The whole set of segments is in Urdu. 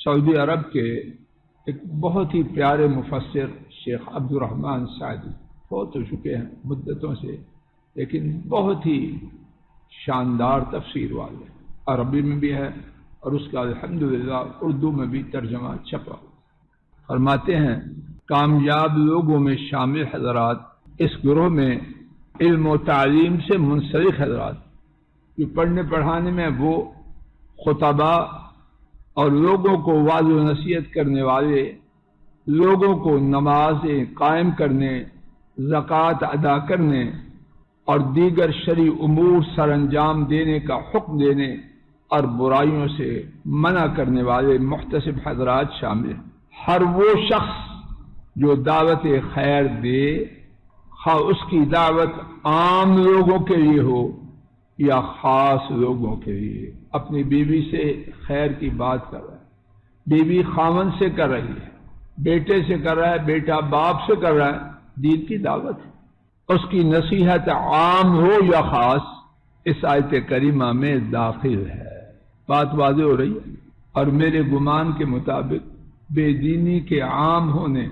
سعودی عرب کے ایک بہت ہی پیارے مفسر شیخ عبدالرحمن سعدی فوت ہو چکے ہیں مدتوں سے، لیکن بہت ہی شاندار تفسیر والے، عربی میں بھی ہے اور اس کا الحمدللہ اردو میں بھی ترجمہ چھپا۔ فرماتے ہیں کامیاب لوگوں میں شامل حضرات اس گروہ میں علم و تعلیم سے منسلک حضرات، جو پڑھنے پڑھانے میں وہ خطبہ اور لوگوں کو وعظ و نصیحت کرنے والے، لوگوں کو نمازیں قائم کرنے، زکوٰۃ ادا کرنے اور دیگر شرعی امور سر انجام دینے کا حکم دینے اور برائیوں سے منع کرنے والے محتسب حضرات شامل ہیں۔ ہر وہ شخص جو دعوت خیر دے، خواہ اس کی دعوت عام لوگوں کے لیے ہو یا خاص لوگوں کے لیے، اپنی بیوی سے خیر کی بات کر رہا ہے، بیوی خاوند سے کر رہی ہے، بیٹے سے کر رہا ہے، بیٹا باپ سے کر رہا ہے، دین کی دعوت ہے، اس کی نصیحت عام ہو یا خاص اس آیت کریمہ میں داخل ہے۔ بات واضح ہو رہی ہے۔ اور میرے گمان کے مطابق بے دینی کے عام ہونے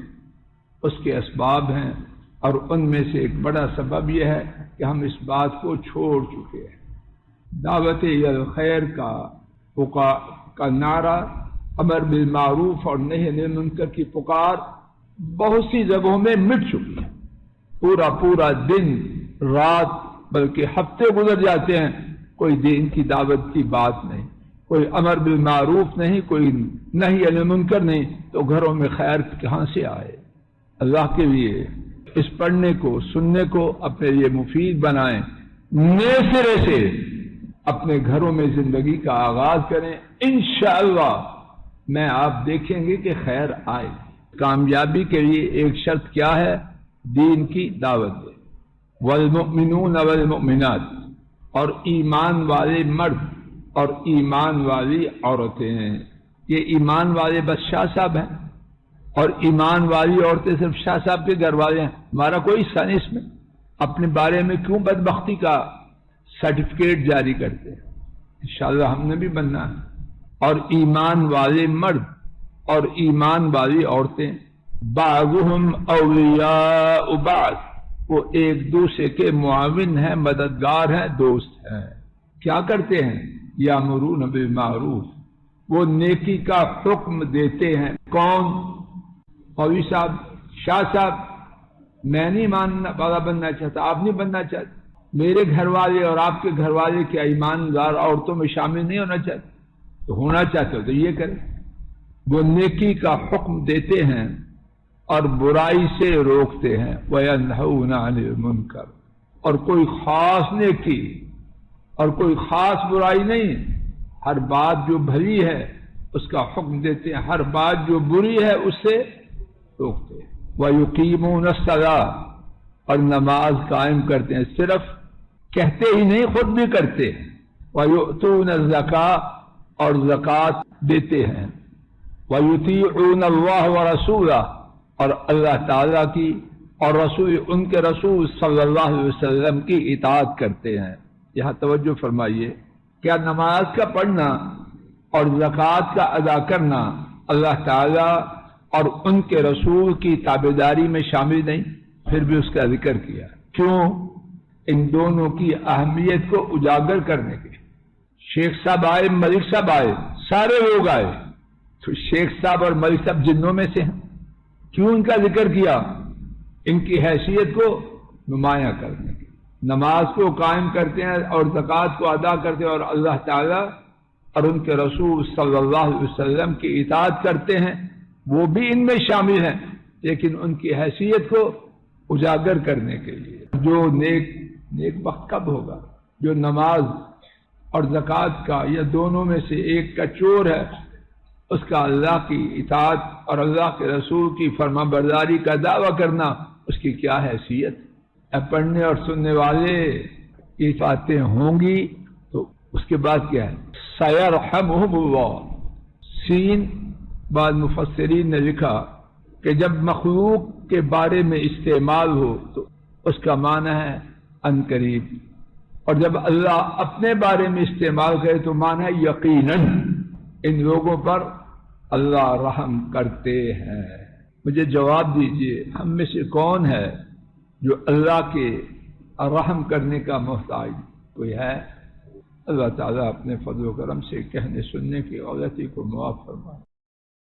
اس کے اسباب ہیں، اور ان میں سے ایک بڑا سبب یہ ہے کہ ہم اس بات کو چھوڑ چکے ہیں۔ دعوت الخیر کا نعرہ، امر بالمعروف اور نہی عن المنکر کی پکار بہت سی جگہوں میں مٹ چکی ہے۔ پورا دن رات بلکہ ہفتے گزر جاتے ہیں، کوئی دین کی دعوت کی بات نہیں، کوئی امر بالمعروف نہیں، کوئی نہی عن المنکر نہیں، تو گھروں میں خیر کہاں سے آئے؟ اللہ کے لیے اس پڑھنے کو سننے کو اپنے لیے مفید بنائیں، نئے سرے سے اپنے گھروں میں زندگی کا آغاز کریں، انشاءاللہ میں آپ دیکھیں گے کہ خیر آئے۔ کامیابی کے لیے ایک شرط کیا ہے؟ دین کی دعوت دے۔ والمؤمنون والمؤمنات، اور ایمان والے مرد اور ایمان والی عورتیں ہیں۔ یہ ایمان والے بس شاہ صاحب ہیں، اور ایمان والی عورتیں صرف شاہ صاحب کے گھر والے ہیں، ہمارا کوئی حصہ نہیں اس میں۔ اپنے بارے میں کیوں بدبختی کا سرٹیفکیٹ جاری کرتے ہیں؟ انشاءاللہ ہم نے بھی بننا ہے۔ اور ایمان والے مرد اور ایمان والی عورتیں بعضهم اولیاء بعض، وہ ایک دوسرے کے معاون ہیں، مددگار ہیں، دوست ہیں۔ کیا کرتے ہیں؟ یامرون بالمعروف، وہ نیکی کا حکم دیتے ہیں۔ کون؟ مولوی صاحب، شاہ صاحب، میں نہیں ماننا والا بننا چاہتا، آپ نہیں بننا چاہتے، میرے گھر والے اور آپ کے گھر والے کیا ایماندار عورتوں میں شامل نہیں ہونا چاہتے؟ تو ہونا چاہتے ہو تو یہ کریں۔ وہ نیکی کا حکم دیتے ہیں اور برائی سے روکتے ہیں۔ وَيَنْهَوْنَ عَنِ الْمُنْكَرِ، اور کوئی خاص نیکی اور کوئی خاص برائی نہیں، ہر بات جو بھلی ہے اس کا حکم دیتے ہیں، ہر بات جو بری ہے اس سے روکتے ہیں۔ وَيُقِيمُونَ الصَّلَاةَ، اور نماز قائم کرتے ہیں، صرف کہتے ہی نہیں خود بھی کرتے ہیں۔ وَيُؤْتُونَ الزَّكَاةَ، اور زکوٰۃ دیتے ہیں۔ وَيُطِيعُونَ اللَّهَ وَرَسُولَهُ، اور اللہ تعالیٰ کی اور ان کے رسول صلی اللہ علیہ وسلم کی اطاعت کرتے ہیں۔ یہاں توجہ فرمائیے، کیا نماز کا پڑھنا اور زکوٰۃ کا ادا کرنا اللہ تعالیٰ اور ان کے رسول کی تابعداری میں شامل نہیں؟ پھر بھی اس کا ذکر کیا۔ کیوں؟ ان دونوں کی اہمیت کو اجاگر کرنے کے۔ شیخ صاحب آئے، ملک صاحب آئے، سارے لوگ آئے، تو شیخ صاحب اور ملک صاحب جنوں میں سے ہیں، کیوں ان کا ذکر کیا؟ ان کی حیثیت کو نمایاں کرنے کے۔ نماز کو قائم کرتے ہیں اور زکوٰۃ کو ادا کرتے ہیں، اور اللہ تعالیٰ اور ان کے رسول صلی اللہ علیہ وسلم کی اطاعت کرتے ہیں، وہ بھی ان میں شامل ہیں، لیکن ان کی حیثیت کو اجاگر کرنے کے لیے۔ جو نیک وقت کب ہوگا؟ جو نماز اور زکوٰۃ کا یا دونوں میں سے ایک کا چور ہے، اس کا اللہ کی اطاعت اور اللہ کے رسول کی فرما برداری کا دعویٰ کرنا، اس کی کیا حیثیت؟ پڑھنے اور سننے والے کی باتیں ہوں گی تو اس کے بعد کیا ہے؟ سَيَرْحَمُهُمُ اللَّهُ۔ سین، بعض مفسرین نے لکھا کہ جب مخلوق کے بارے میں استعمال ہو تو اس کا معنی ہے ان قریب، اور جب اللہ اپنے بارے میں استعمال کرے تو معنی ہے یقیناً ان لوگوں پر اللہ رحم کرتے ہیں۔ مجھے جواب دیجئے، ہم میں سے کون ہے جو اللہ کے رحم کرنے کا محتاج؟ کوئی ہے؟ اللہ تعالیٰ اپنے فضل و کرم سے کہنے سننے کی غلطی کو معاف فرمائے۔